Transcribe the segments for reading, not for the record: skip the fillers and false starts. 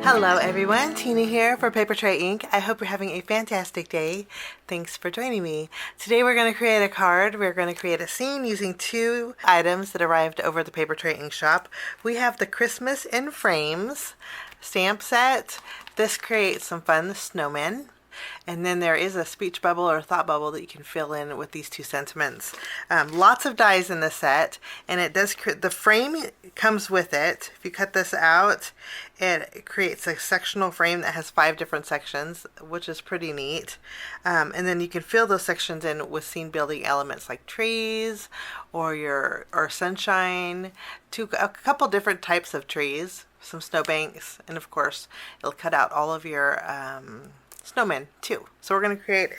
Hello everyone, Tina here for Papertrey Inc. I hope you're having a fantastic day. Thanks for joining me. Today we're going to create a card. We're going to create a scene using two items that arrived over the Papertrey Inc. shop. We have the Christmas in Frames stamp set. This creates some fun snowmen. And then there is a speech bubble or thought bubble that you can fill in with these two sentiments. Lots of dies in the set, and it does the frame comes with it. If you cut this out, it creates a sectional frame that has 5 different sections, which is pretty neat. And then you can fill those sections in with scene building elements like trees or sunshine, a couple different types of trees, some snowbanks, and of course it'll cut out all of your snowmen too. So we're going to create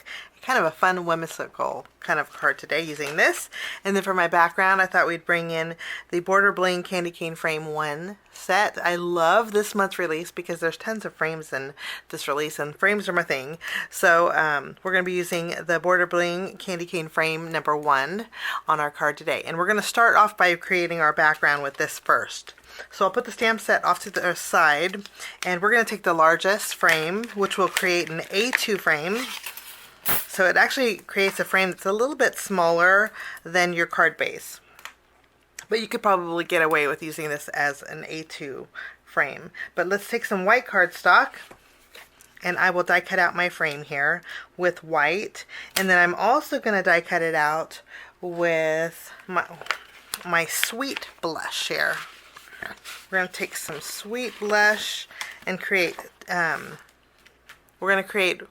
kind of a fun whimsical kind of card today using this. And then for my background, I thought we'd bring in the Border Bling Candy Cane Frame 1 set. I love this month's release because there's tons of frames in this release, and frames are my thing. So we're going to be using the Border Bling Candy Cane Frame number 1 on our card today. And we're going to start off by creating our background with this first. So I'll put the stamp set off to the side, and we're going to take the largest frame, which will create an A2 frame. So it actually creates a frame that's a little bit smaller than your card base. But you could probably get away with using this as an A2 frame. But let's take some white cardstock, and I will die cut out my frame here with white. And then I'm also going to die cut it out with my sweet blush here. We're going to take some sweet blush and create, we're going to create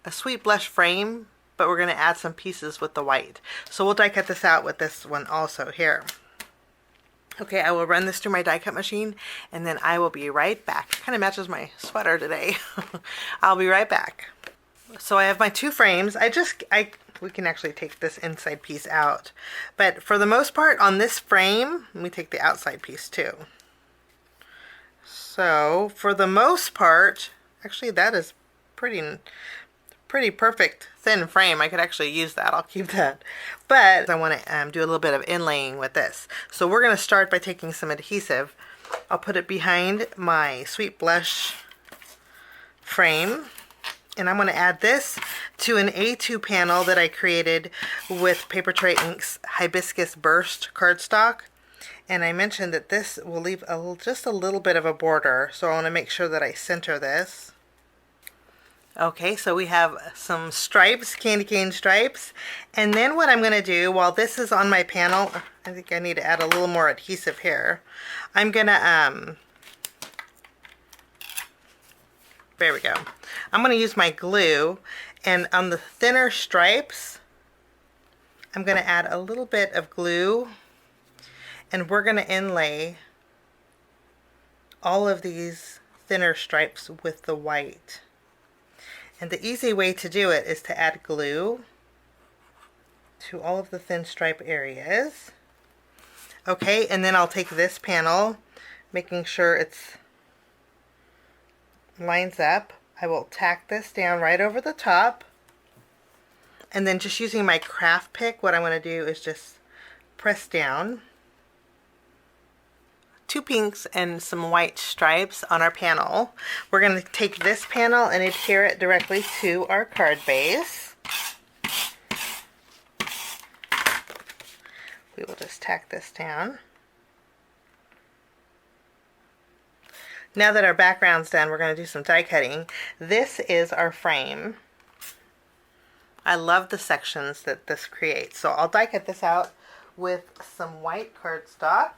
a sweet blush frame, but we're going to add some pieces with the white. So we'll die cut this out with this one also here. Okay, I will run this through my die cut machine, and then I will be right back. Kind of matches my sweater today. I'll be right back. So I have my 2 frames. We can actually take this inside piece out. But for the most part on this frame, let me take the outside piece too. So for the most part, actually that is pretty perfect thin frame. I could actually use that. I'll keep that. But I want to do a little bit of inlaying with this. So we're going to start by taking some adhesive. I'll put it behind my sweet blush frame. And I'm going to add this to an A2 panel that I created with Papertrey Inc.'s Hibiscus Burst cardstock. And I mentioned that this will leave just a little bit of a border, so I want to make sure that I center this. Okay, so we have some stripes, candy cane stripes. And then what I'm going to do while this is on my panel, I think I need to add a little more adhesive here. I'm going to there we go. I'm going to use my glue, and on the thinner stripes, I'm going to add a little bit of glue, and we're going to inlay all of these thinner stripes with the white. And the easy way to do it is to add glue to all of the thin stripe areas. Okay, and then I'll take this panel, making sure it's lines up. I will tack this down right over the top, and then just using my craft pick, what I want to do is just press down 2 pinks and some white stripes on our panel. We're going to take this panel and adhere it directly to our card base. We will just tack this down. Now that our background's done, we're going to do some die cutting. This is our frame. I love the sections that this creates. So I'll die cut this out with some white cardstock.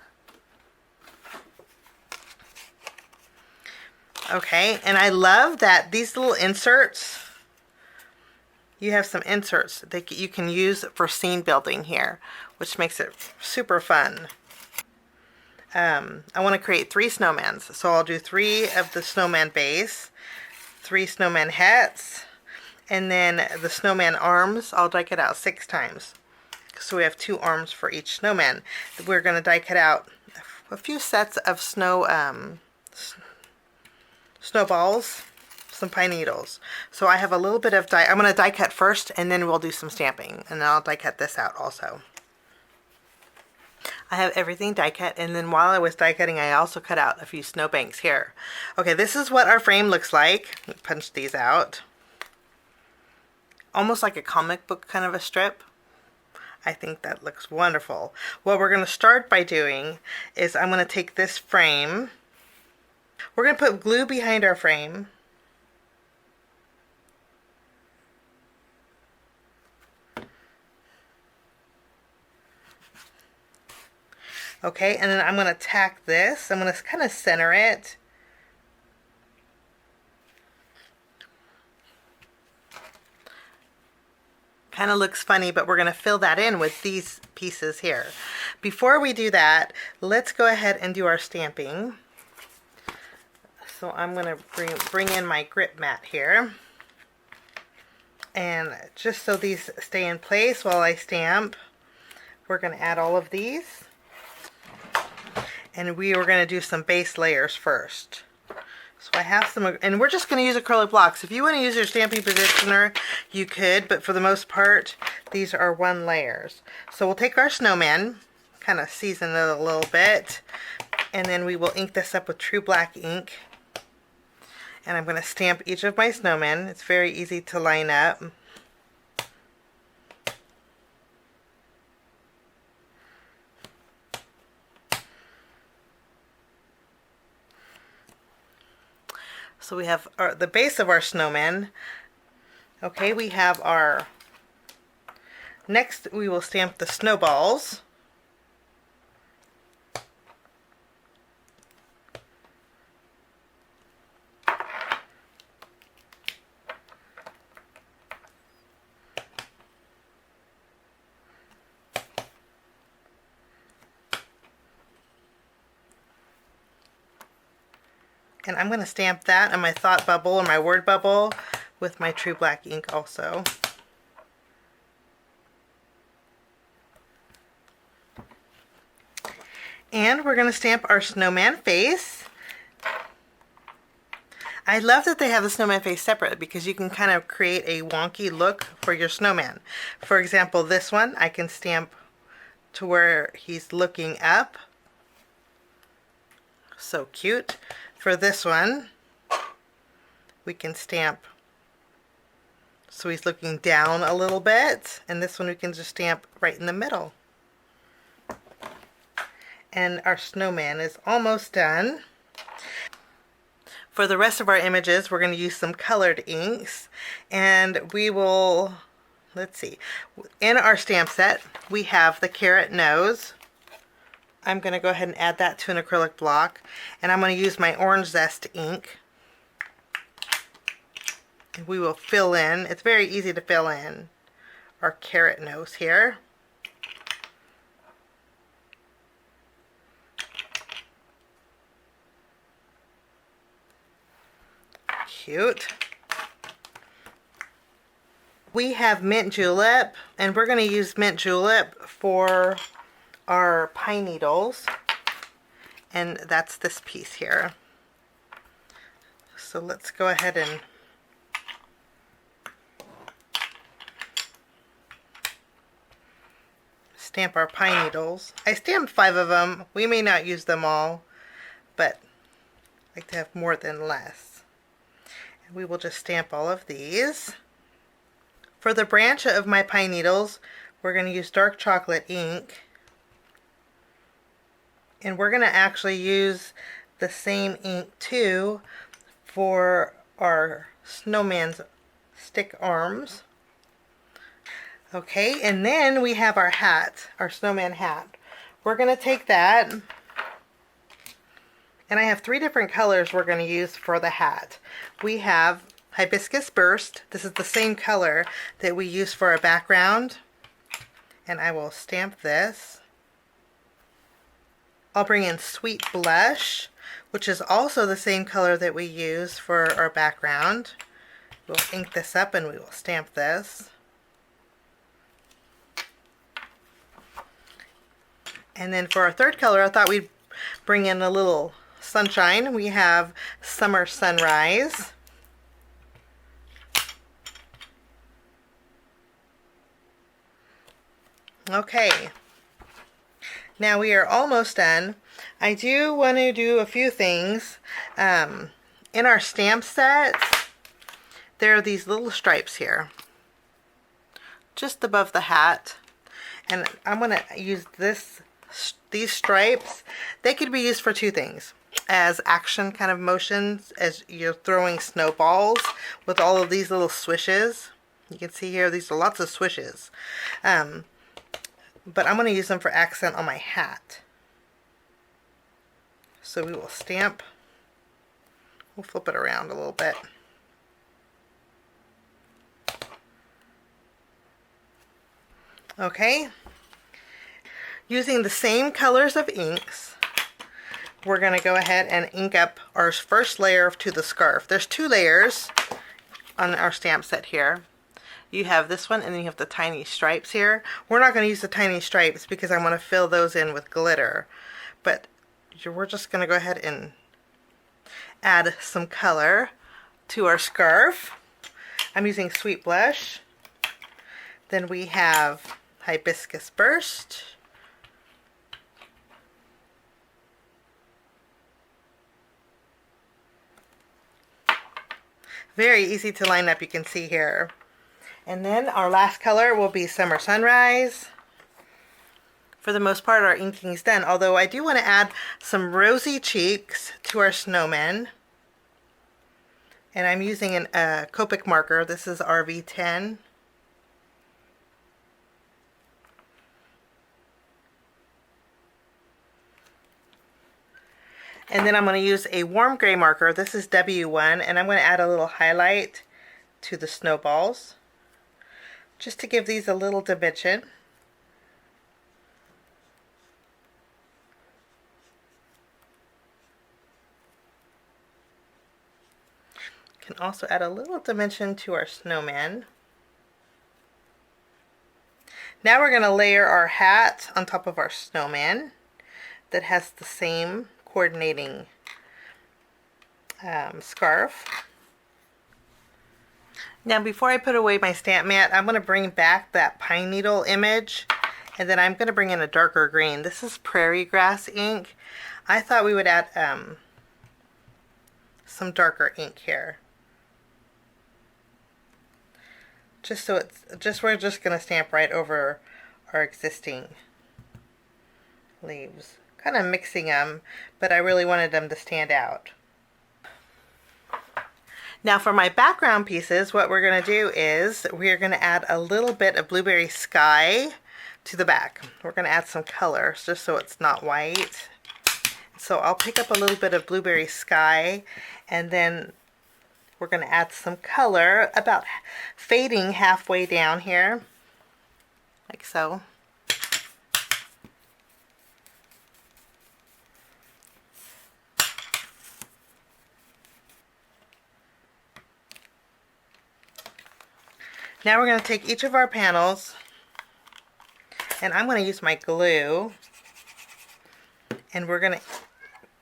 Okay, and I love that these little inserts, you have some inserts that you can use for scene building here, which makes it super fun. I want to create 3 snowmen, so I'll do 3 of the snowman base, 3 snowman hats, and then the snowman arms, I'll die cut out 6 times. So we have 2 arms for each snowman. We're going to die cut out a few sets of snowballs, some pine needles. So I have a little bit of die. I'm going to die cut first, and then we'll do some stamping, and then I'll die cut this out also. I have everything die cut, and then while I was die cutting, I also cut out a few snowbanks here. Okay, this is what our frame looks like. Let me punch these out. Almost like a comic book kind of a strip. I think that looks wonderful. What we're going to start by doing is I'm going to take this frame. We're going to put glue behind our frame. Okay, and then I'm going to tack this. I'm going to kind of center it. Kind of looks funny, but we're going to fill that in with these pieces here. Before we do that, let's go ahead and do our stamping. So I'm going to bring in my grip mat here. And just so these stay in place while I stamp, we're going to add all of these. And we are going to do some base layers first. So I have some, and we're just going to use acrylic blocks. If you want to use your stamping positioner, you could, but for the most part, these are one layers. So we'll take our snowman, kind of season it a little bit, and then we will ink this up with true black ink. And I'm going to stamp each of my snowmen. It's very easy to line up. So we have the base of our snowman. Okay, we have our, next we will stamp the snowballs. And I'm going to stamp that on my thought bubble or my word bubble with my true black ink also. And we're going to stamp our snowman face. I love that they have the snowman face separate because you can kind of create a wonky look for your snowman. For example, this one I can stamp to where he's looking up. So cute. For this one, we can stamp so he's looking down a little bit, and this one we can just stamp right in the middle. And our snowman is almost done. For the rest of our images, we're going to use some colored inks, and we will, let's see, in our stamp set, we have the carrot nose. I'm going to go ahead and add that to an acrylic block, and I'm going to use my orange zest ink. And we will fill in, it's very easy to fill in our carrot nose here. Cute. We have mint julep, and we're going to use mint julep for our pine needles, and that's this piece here. So let's go ahead and stamp our pine needles. I stamped 5 of them. We may not use them all, but I like to have more than less. And we will just stamp all of these. For the branch of my pine needles, we're going to use dark chocolate ink. And we're going to actually use the same ink too for our snowman's stick arms. Okay, and then we have our hat, our snowman hat. We're going to take that, and I have 3 different colors we're going to use for the hat. We have Hibiscus Burst. This is the same color that we use for a background. And I will stamp this. I'll bring in Sweet Blush, which is also the same color that we use for our background. We'll ink this up and we will stamp this. And then for our third color, I thought we'd bring in a little sunshine. We have Summer Sunrise. Okay. Now we are almost done. I do want to do a few things. In our stamp set, there are these little stripes here, just above the hat. And I'm going to use these stripes. They could be used for two things. As action kind of motions, as you're throwing snowballs with all of these little swishes. You can see here, these are lots of swishes. But I'm going to use them for accent on my hat. So we will stamp. We'll flip it around a little bit. Okay. Using the same colors of inks, we're going to go ahead and ink up our first layer to the scarf. There's two layers on our stamp set here. You have this one, and then you have the tiny stripes here. We're not going to use the tiny stripes because I want to fill those in with glitter. But we're just going to go ahead and add some color to our scarf. I'm using Sweet Blush. Then we have Hibiscus Burst. Very easy to line up, you can see here. And then our last color will be Summer Sunrise. For the most part, our inking is done, although I do want to add some rosy cheeks to our snowmen. And I'm using a Copic marker. This is RV10. And then I'm going to use a warm gray marker. This is W1, and I'm going to add a little highlight to the snowballs, just to give these a little dimension. Can also add a little dimension to our snowman. Now we're going to layer our hat on top of our snowman that has the same coordinating scarf. Now before I put away my stamp mat, I'm going to bring back that pine needle image, and then I'm going to bring in a darker green. This is prairie grass ink. I thought we would add some darker ink here. Just so we're just going to stamp right over our existing leaves. Kind of mixing them, but I really wanted them to stand out. Now for my background pieces, what we're going to do is we're going to add a little bit of Blueberry Sky to the back. We're going to add some color just so it's not white. So I'll pick up a little bit of Blueberry Sky, and then we're going to add some color, about fading halfway down here, like so. Now we're going to take each of our panels, and I'm going to use my glue, and we're going to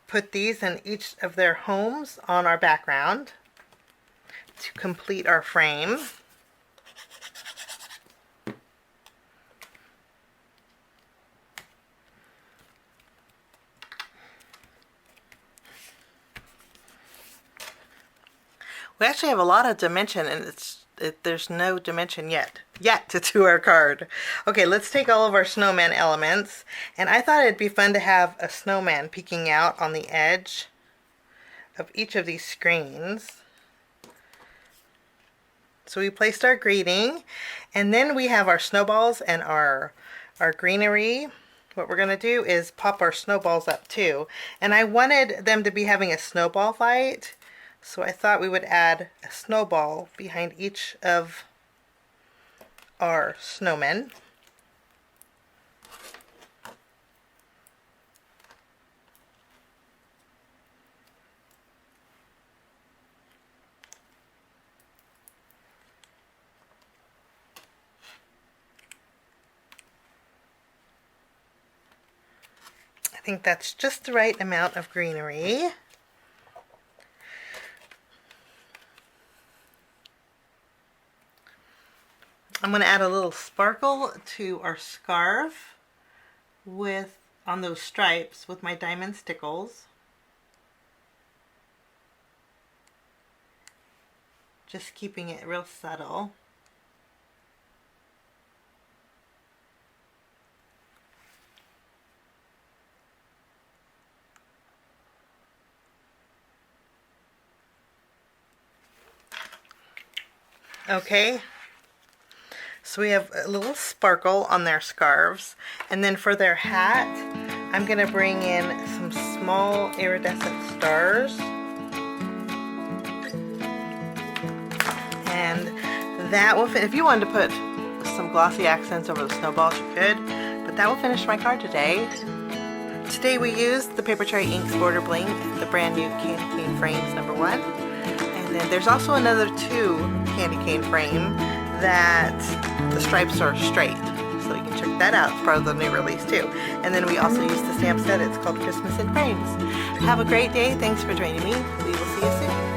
put these in each of their homes on our background to complete our frame. We actually have a lot of dimension, and there's no dimension yet to our card. Okay, let's take all of our snowman elements, and I thought it'd be fun to have a snowman peeking out on the edge of each of these screens. So we placed our greeting, and then we have our snowballs and our greenery. What we're going to do is pop our snowballs up too, and I wanted them to be having a snowball fight. So I thought we would add a snowball behind each of our snowmen. I think that's just the right amount of greenery. I'm going to add a little sparkle to our scarf with on those stripes with my Diamond Stickles. Just keeping it real subtle. Okay, so we have a little sparkle on their scarves, and then for their hat, I'm going to bring in some small iridescent stars, and that will fit. If you wanted to put some glossy accents over the snowballs, you could, but that will finish my card today. Today we used the Papertrey Inks Border Bling, the brand new candy cane frames #1. And then there's also another 2 candy cane frame that the stripes are straight. So you can check that out. It's part of the new release too. And then we also used the stamp set. It's called Christmas in Frames. Have a great day. Thanks for joining me. We will see you soon.